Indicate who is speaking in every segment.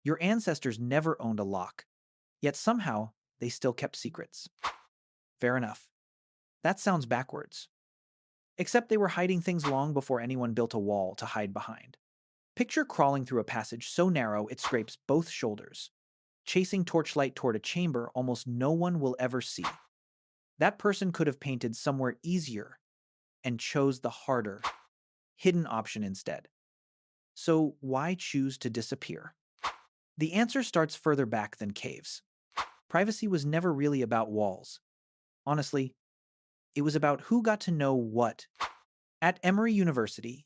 Speaker 1: Your ancestors never owned a lock, yet somehow they still kept secrets. Fair enough. That sounds backwards. Except they were hiding things long before anyone built a wall to hide behind. Picture crawling through a passage so narrow it scrapes both shoulders, chasing torchlight toward a chamber almost no one will ever see. That person could have painted somewhere easier and chose the harder, hidden option instead. So why choose to disappear? The answer starts further back than caves. Privacy was never really about walls. Honestly, it was about who got to know what. At Emory University,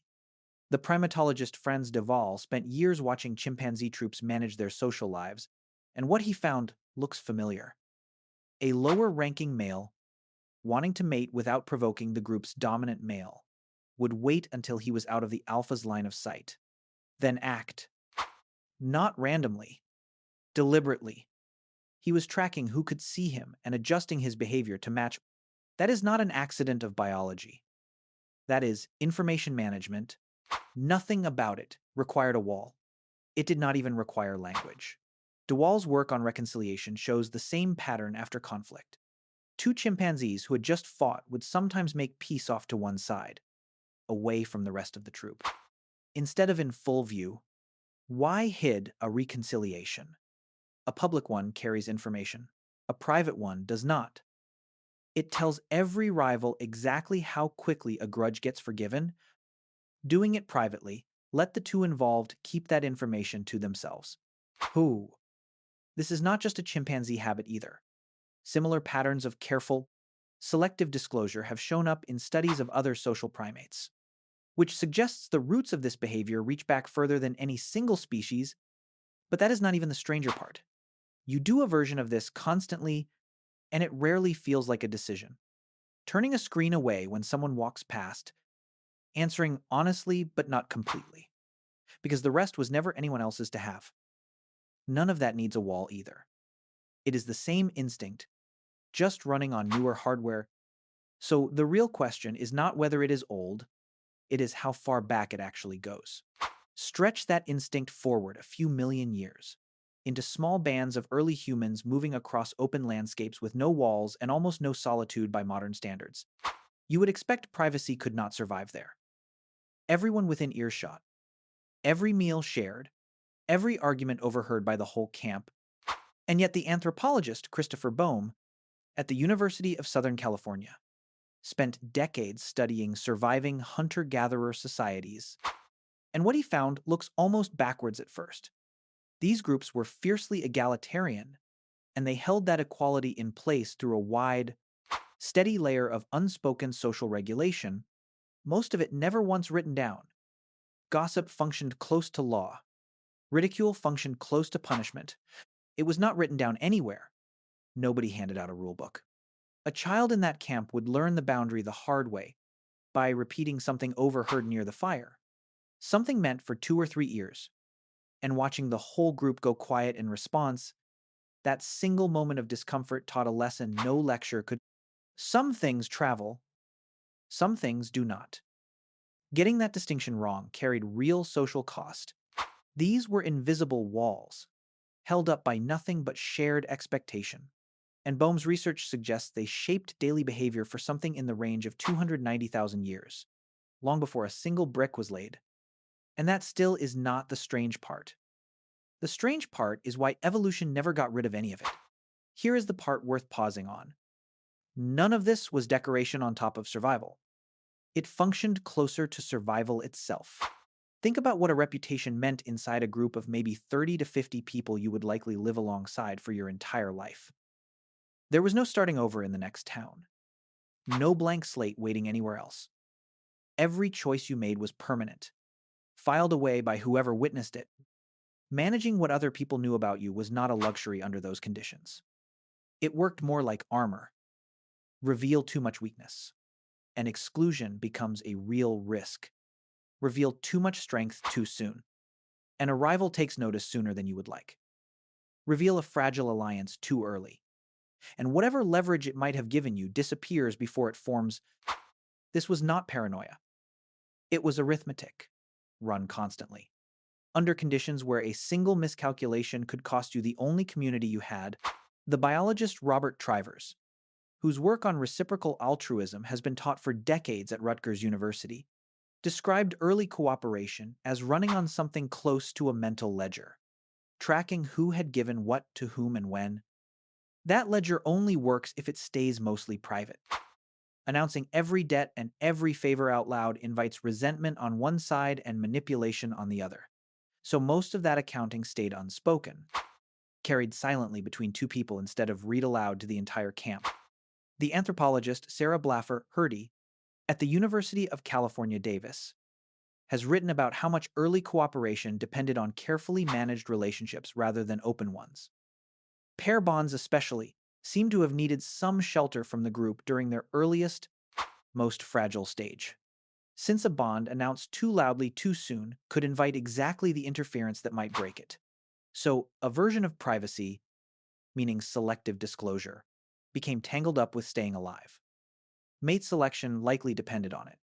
Speaker 1: the primatologist Franz de Waal spent years watching chimpanzee troops manage their social lives, and what he found looks familiar. A lower-ranking male, wanting to mate without provoking the group's dominant male, would wait until he was out of the alpha's line of sight, then act. Not randomly, deliberately. He was tracking who could see him and adjusting his behavior to match. That is not an accident of biology. That is information management. Nothing about it required a wall. It did not even require language. De Waal's work on reconciliation shows the same pattern after conflict. Two chimpanzees who had just fought would sometimes make peace off to one side, away from the rest of the troop. Instead of in full view, why hid a reconciliation? A public one carries information. A private one does not. It tells every rival exactly how quickly a grudge gets forgiven. Doing it privately, let the two involved keep that information to themselves. Who? This is not just a chimpanzee habit either. Similar patterns of careful, selective disclosure have shown up in studies of other social primates, which suggests the roots of this behavior reach back further than any single species, but that is not even the stranger part. You do a version of this constantly, and it rarely feels like a decision. Turning a screen away when someone walks past, answering honestly but not completely, because the rest was never anyone else's to have. None of that needs a wall either. It is the same instinct, just running on newer hardware. So the real question is not whether it is old, it is how far back it actually goes. Stretch that instinct forward a few million years, into small bands of early humans moving across open landscapes with no walls and almost no solitude by modern standards. You would expect privacy could not survive there. Everyone within earshot, every meal shared, every argument overheard by the whole camp, and yet the anthropologist Christopher Boehm at the University of Southern California spent decades studying surviving hunter-gatherer societies, and what he found looks almost backwards at first. These groups were fiercely egalitarian, and they held that equality in place through a wide, steady layer of unspoken social regulation, most of it never once written down. Gossip functioned close to law. Ridicule functioned close to punishment. It was not written down anywhere. Nobody handed out a rulebook. A child in that camp would learn the boundary the hard way by repeating something overheard near the fire, something meant for 2 or 3 ears, and watching the whole group go quiet in response. That single moment of discomfort taught a lesson no lecture could. Some things travel, some things do not. Getting that distinction wrong carried real social cost. These were invisible walls, held up by nothing but shared expectation. And Boehm's research suggests they shaped daily behavior for something in the range of 290,000 years, long before a single brick was laid. And that still is not the strange part. The strange part is why evolution never got rid of any of it. Here is the part worth pausing on. None of this was decoration on top of survival. It functioned closer to survival itself. Think about what a reputation meant inside a group of maybe 30 to 50 people you would likely live alongside for your entire life. There was no starting over in the next town. No blank slate waiting anywhere else. Every choice you made was permanent, filed away by whoever witnessed it. Managing what other people knew about you was not a luxury under those conditions. It worked more like armor. Reveal too much weakness, and exclusion becomes a real risk. Reveal too much strength too soon, and a rival takes notice sooner than you would like. Reveal a fragile alliance too early, and whatever leverage it might have given you disappears before it forms. This was not paranoia. It was arithmetic, run constantly. under conditions where a single miscalculation could cost you the only community you had. The biologist Robert Trivers, whose work on reciprocal altruism has been taught for decades at Rutgers University, described early cooperation as running on something close to a mental ledger, tracking who had given what to whom and when. That ledger only works if it stays mostly private. Announcing every debt and every favor out loud invites resentment on one side and manipulation on the other. So most of that accounting stayed unspoken, carried silently between two people instead of read aloud to the entire camp. The anthropologist Sarah Blaffer Hurdy at the University of California, Davis has written about how much early cooperation depended on carefully managed relationships rather than open ones. Pair bonds, especially, seem to have needed some shelter from the group during their earliest, most fragile stage. Since a bond announced too loudly too soon could invite exactly the interference that might break it. So, a version of privacy, meaning selective disclosure, became tangled up with staying alive. Mate selection likely depended on it.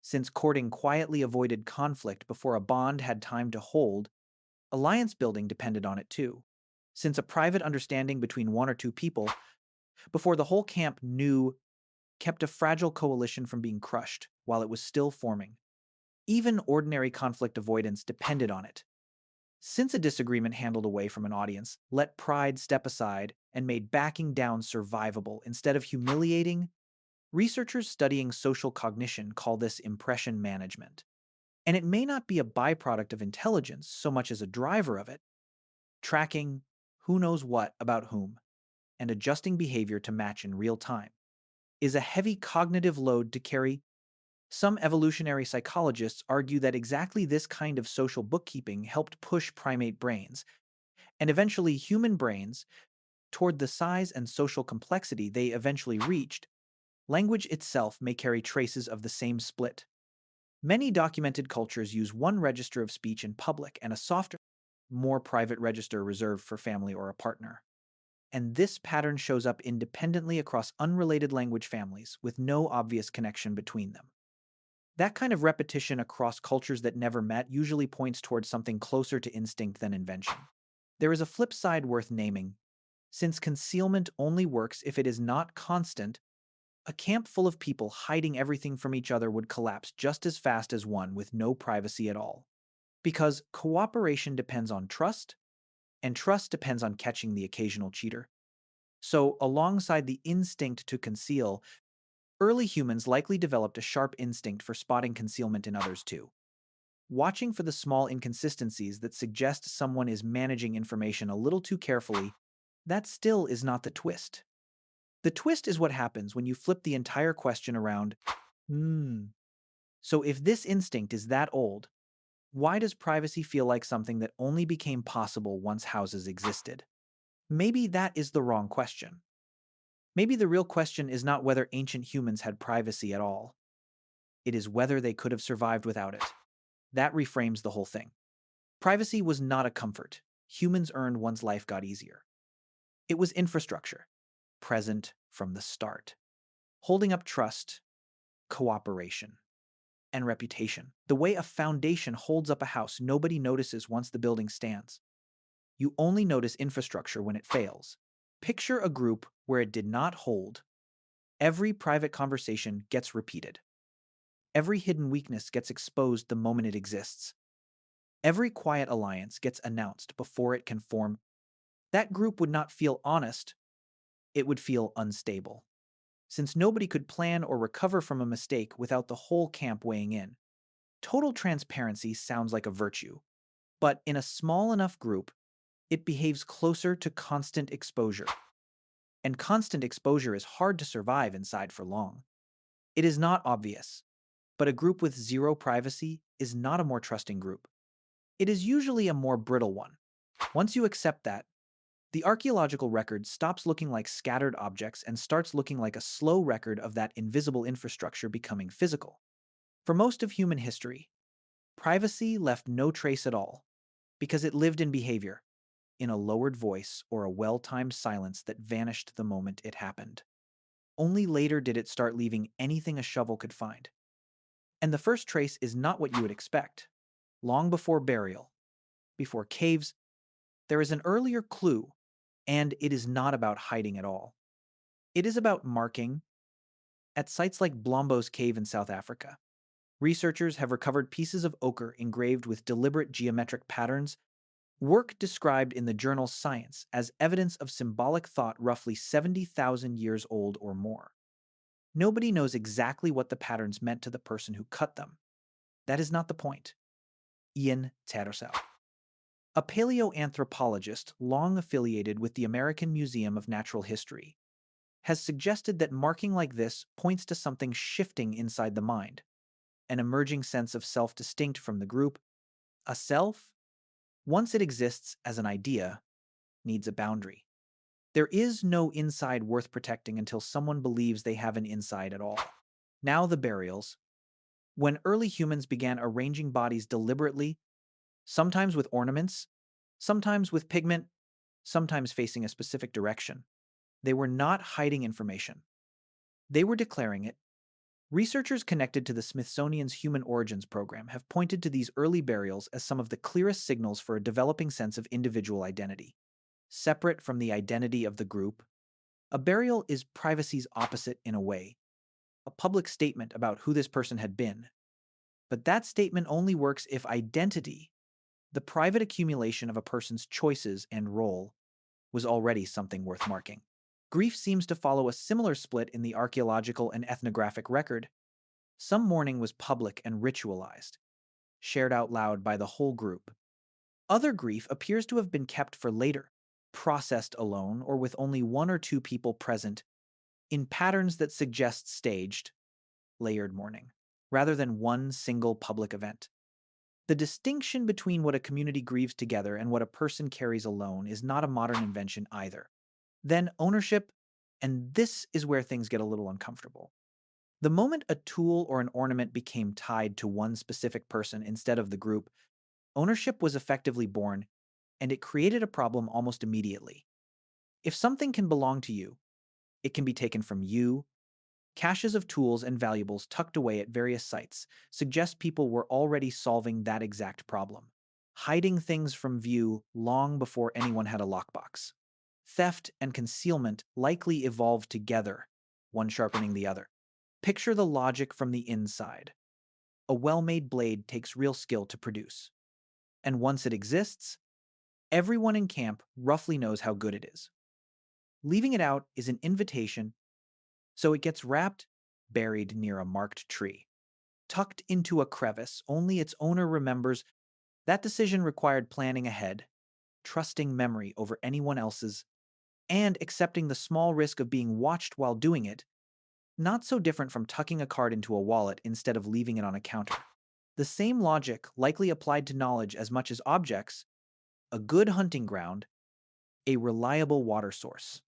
Speaker 1: Since courting quietly avoided conflict before a bond had time to hold, alliance building depended on it too. Since a private understanding between one or two people, before the whole camp knew, kept a fragile coalition from being crushed while it was still forming. Even ordinary conflict avoidance depended on it. Since a disagreement handled away from an audience let pride step aside and made backing down survivable instead of humiliating, researchers studying social cognition call this impression management. And it may not be a byproduct of intelligence so much as a driver of it, tracking who knows what about whom and adjusting behavior to match in real time is a heavy cognitive load to carry. Some evolutionary psychologists argue that exactly this kind of social bookkeeping helped push primate brains, and eventually human brains, toward the size and social complexity they eventually reached. Language itself may carry traces of the same split. Many documented cultures use one register of speech in public and a softer, more private register reserved for family or a partner. And this pattern shows up independently across unrelated language families with no obvious connection between them. That kind of repetition across cultures that never met usually points towards something closer to instinct than invention. There is a flip side worth naming. Since concealment only works if it is not constant, a camp full of people hiding everything from each other would collapse just as fast as one with no privacy at all. Because cooperation depends on trust, and trust depends on catching the occasional cheater. So, alongside the instinct to conceal, early humans likely developed a sharp instinct for spotting concealment in others too. Watching for the small inconsistencies that suggest someone is managing information a little too carefully, that still is not the twist. The twist is what happens when you flip the entire question around. So if this instinct is that old, why does privacy feel like something that only became possible once houses existed? Maybe that is the wrong question. Maybe the real question is not whether ancient humans had privacy at all. It is whether they could have survived without it. That reframes the whole thing. Privacy was not a comfort. Humans earned once life got easier. It was infrastructure, present from the start, holding up trust, cooperation, and reputation. The way a foundation holds up a house nobody notices once the building stands. You only notice infrastructure when it fails. Picture a group where it did not hold. Every private conversation gets repeated. Every hidden weakness gets exposed the moment it exists. Every quiet alliance gets announced before it can form. That group would not feel honest, it would feel unstable. Since nobody could plan or recover from a mistake without the whole camp weighing in. Total transparency sounds like a virtue, but in a small enough group, it behaves closer to constant exposure. And constant exposure is hard to survive inside for long. It is not obvious, but a group with zero privacy is not a more trusting group. It is usually a more brittle one. Once you accept that, the archaeological record stops looking like scattered objects and starts looking like a slow record of that invisible infrastructure becoming physical. For most of human history, privacy left no trace at all, because it lived in behavior, in a lowered voice or a well-timed silence that vanished the moment it happened. Only later did it start leaving anything a shovel could find. And the first trace is not what you would expect. Long before burial, before caves, there is an earlier clue, and it is not about hiding at all. It is about marking at sites like Blombo's Cave in South Africa. Researchers have recovered pieces of ochre engraved with deliberate geometric patterns, work described in the journal Science as evidence of symbolic thought roughly 70,000 years old or more. Nobody knows exactly what the patterns meant to the person who cut them. That is not the point. Ian Tattersall, a paleoanthropologist long affiliated with the American Museum of Natural History, has suggested that marking like this points to something shifting inside the mind, an emerging sense of self distinct from the group. A self, once it exists as an idea, needs a boundary. There is no inside worth protecting until someone believes they have an inside at all. Now the burials. When early humans began arranging bodies deliberately, sometimes with ornaments, sometimes with pigment, sometimes facing a specific direction, they were not hiding information. They were declaring it. Researchers connected to the Smithsonian's Human Origins program have pointed to these early burials as some of the clearest signals for a developing sense of individual identity. Separate from the identity of the group, a burial is privacy's opposite in a way, a public statement about who this person had been. But that statement only works if identity, the private accumulation of a person's choices and role, was already something worth marking. Grief seems to follow a similar split in the archaeological and ethnographic record. Some mourning was public and ritualized, shared out loud by the whole group. Other grief appears to have been kept for later, processed alone or with only one or two people present, in patterns that suggest staged, layered mourning, rather than one single public event. The distinction between what a community grieves together and what a person carries alone is not a modern invention either. Then ownership, and this is where things get a little uncomfortable. The moment a tool or an ornament became tied to one specific person instead of the group, ownership was effectively born, and it created a problem almost immediately. If something can belong to you, it can be taken from you. Caches of tools and valuables tucked away at various sites suggest people were already solving that exact problem, hiding things from view long before anyone had a lockbox. Theft and concealment likely evolved together, one sharpening the other. Picture the logic from the inside. A well-made blade takes real skill to produce. And once it exists, everyone in camp roughly knows how good it is. Leaving it out is an invitation, so it gets wrapped, buried near a marked tree. Tucked into a crevice, only its owner remembers. That decision required planning ahead, trusting memory over anyone else's, and accepting the small risk of being watched while doing it, not so different from tucking a card into a wallet instead of leaving it on a counter. The same logic likely applied to knowledge as much as objects: a good hunting ground, a reliable water source,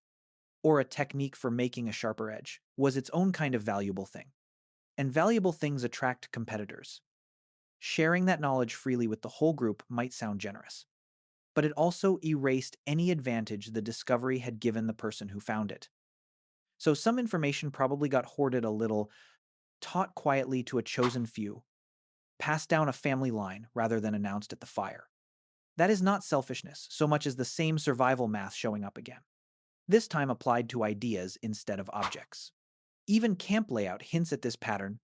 Speaker 1: or a technique for making a sharper edge was its own kind of valuable thing. And valuable things attract competitors. Sharing that knowledge freely with the whole group might sound generous, but it also erased any advantage the discovery had given the person who found it. So some information probably got hoarded a little, taught quietly to a chosen few, passed down a family line rather than announced at the fire. That is not selfishness so much as the same survival math showing up again, this time applied to ideas instead of objects. Even camp layout hints at this pattern.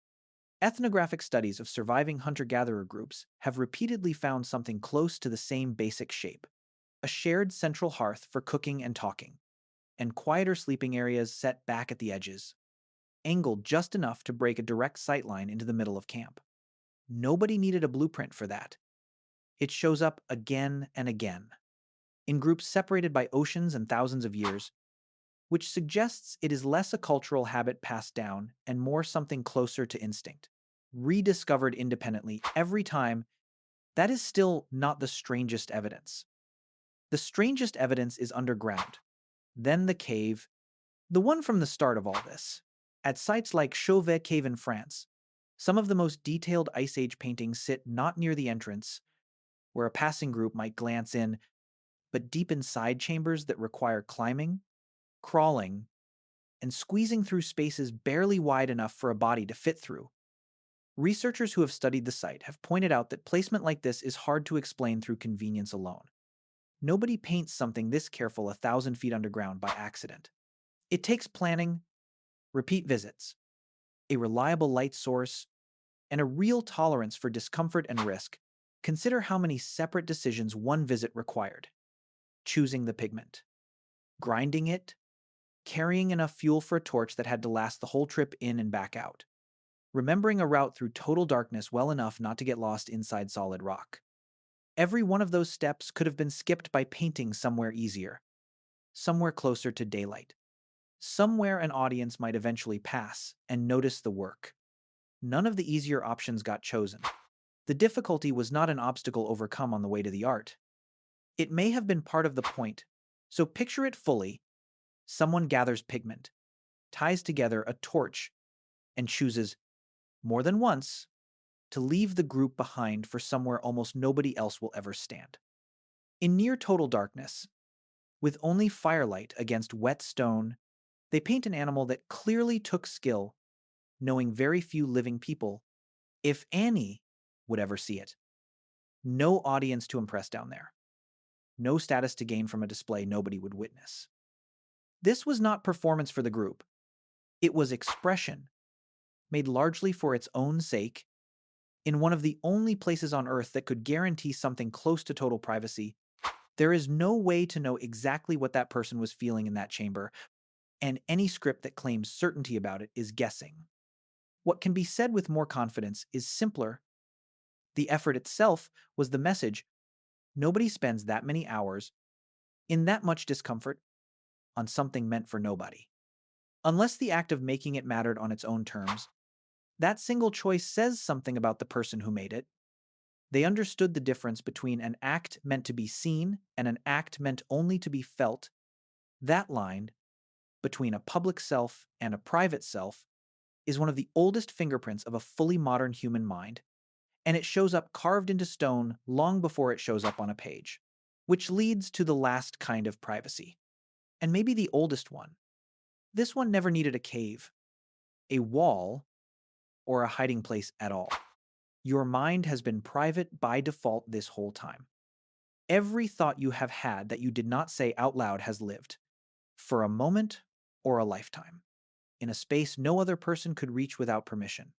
Speaker 1: Ethnographic studies of surviving hunter-gatherer groups have repeatedly found something close to the same basic shape: a shared central hearth for cooking and talking, and quieter sleeping areas set back at the edges, angled just enough to break a direct sightline into the middle of camp. Nobody needed a blueprint for that. It shows up again and again, in groups separated by oceans and thousands of years, which suggests it is less a cultural habit passed down and more something closer to instinct, rediscovered independently every time. That is still not the strangest evidence. The strangest evidence is underground, then the cave, the one from the start of all this. At sites like Chauvet Cave in France, some of the most detailed Ice Age paintings sit not near the entrance, where a passing group might glance in, but deep inside chambers that require climbing, crawling, and squeezing through spaces barely wide enough for a body to fit through. Researchers who have studied the site have pointed out that placement like this is hard to explain through convenience alone. Nobody paints something this careful 1,000 feet underground by accident. It takes planning, repeat visits, a reliable light source, and a real tolerance for discomfort and risk. Consider how many separate decisions one visit required: choosing the pigment, grinding it, carrying enough fuel for a torch that had to last the whole trip in and back out, remembering a route through total darkness well enough not to get lost inside solid rock. Every one of those steps could have been skipped by painting somewhere easier, somewhere closer to daylight, somewhere an audience might eventually pass and notice the work. None of the easier options got chosen. The difficulty was not an obstacle overcome on the way to the art. It may have been part of the point. So picture it fully. Someone gathers pigment, ties together a torch, and chooses, more than once, to leave the group behind for somewhere almost nobody else will ever stand. In near total darkness, with only firelight against wet stone, they paint an animal that clearly took skill, knowing very few living people, if any, would ever see it. No audience to impress down there. No status to gain from a display nobody would witness. This was not performance for the group. It was expression, made largely for its own sake, in one of the only places on Earth that could guarantee something close to total privacy. There is no way to know exactly what that person was feeling in that chamber, and any script that claims certainty about it is guessing. What can be said with more confidence is simpler. The effort itself was the message. Nobody spends that many hours in that much discomfort on something meant for nobody. Unless the act of making it mattered on its own terms, that single choice says something about the person who made it. They understood the difference between an act meant to be seen and an act meant only to be felt. That line, between a public self and a private self, is one of the oldest fingerprints of a fully modern human mind, and it shows up carved into stone long before it shows up on a page, which leads to the last kind of privacy, and maybe the oldest one. This one never needed a cave, a wall, or a hiding place at all. Your mind has been private by default this whole time. Every thought you have had that you did not say out loud has lived, for a moment or a lifetime, in a space no other person could reach without permission.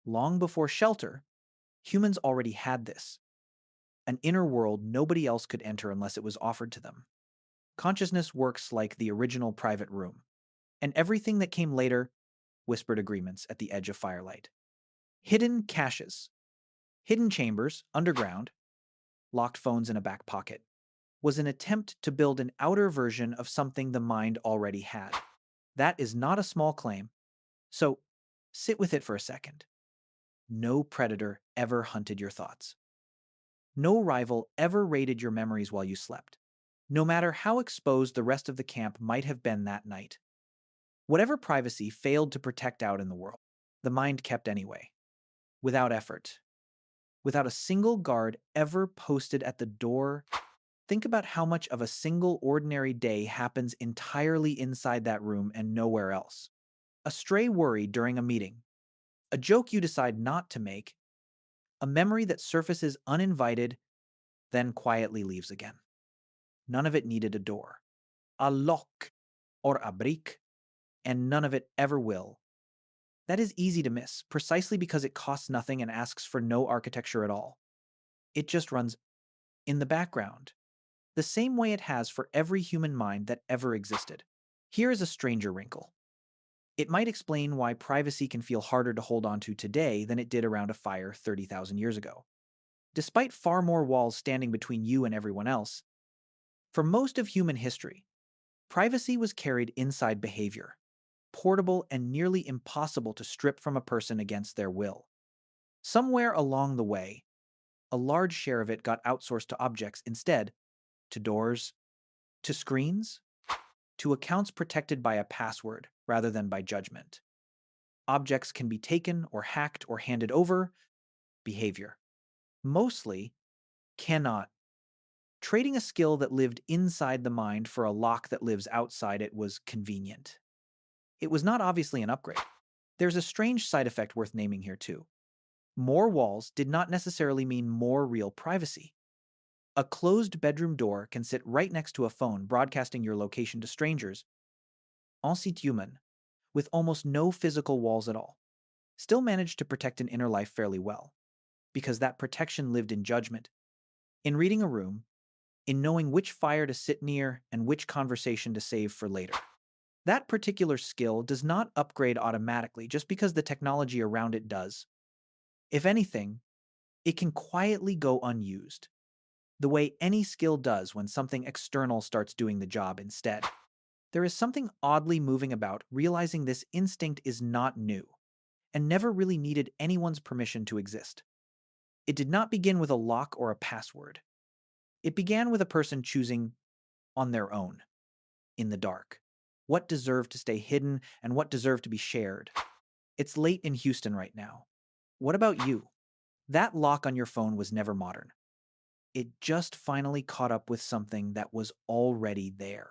Speaker 1: Long before shelter, humans already had this, an inner world nobody else could enter unless it was offered to them. Consciousness works like the original private room, and everything that came later, whispered agreements at the edge of firelight. Hidden caches, hidden chambers, underground, locked phones in a back pocket, was an attempt to build an outer version of something the mind already had. That is not a small claim, so sit with it for a second. No predator ever hunted your thoughts. No rival ever raided your memories while you slept, no matter how exposed the rest of the camp might have been that night. Whatever privacy failed to protect out in the world, the mind kept anyway, without effort, without a single guard ever posted at the door. Think about how much of a single ordinary day happens entirely inside that room and nowhere else. A stray worry during a meeting, a joke you decide not to make, a memory that surfaces uninvited, then quietly leaves again. None of it needed a door, a lock, or a brick, and none of it ever will. That is easy to miss, precisely because it costs nothing and asks for no architecture at all. It just runs in the background, the same way it has for every human mind that ever existed. Here is a stranger wrinkle. It might explain why privacy can feel harder to hold on to today than it did around a fire 30,000 years ago. Despite far more walls standing between you and everyone else, for most of human history, privacy was carried inside behavior, portable and nearly impossible to strip from a person against their will. Somewhere along the way, a large share of it got outsourced to objects instead, to doors, to screens, to accounts protected by a password rather than by judgment. Objects can be taken or hacked or handed over. Behavior. Mostly cannot. Trading a skill that lived inside the mind for a lock that lives outside it was convenient. It was not obviously an upgrade. There's a strange side effect worth naming here too. More walls did not necessarily mean more real privacy. A closed bedroom door can sit right next to a phone broadcasting your location to strangers, en site human, with almost no physical walls at all. Still managed to protect an inner life fairly well, because that protection lived in judgment, in reading a room, in knowing which fire to sit near and which conversation to save for later. That particular skill does not upgrade automatically just because the technology around it does. If anything, it can quietly go unused, the way any skill does when something external starts doing the job instead. There is something oddly moving about realizing this instinct is not new and never really needed anyone's permission to exist. It did not begin with a lock or a password. It began with a person choosing on their own, in the dark, what deserved to stay hidden and what deserved to be shared. It's late in Houston right now. What about you? That lock on your phone was never modern. It just finally caught up with something that was already there.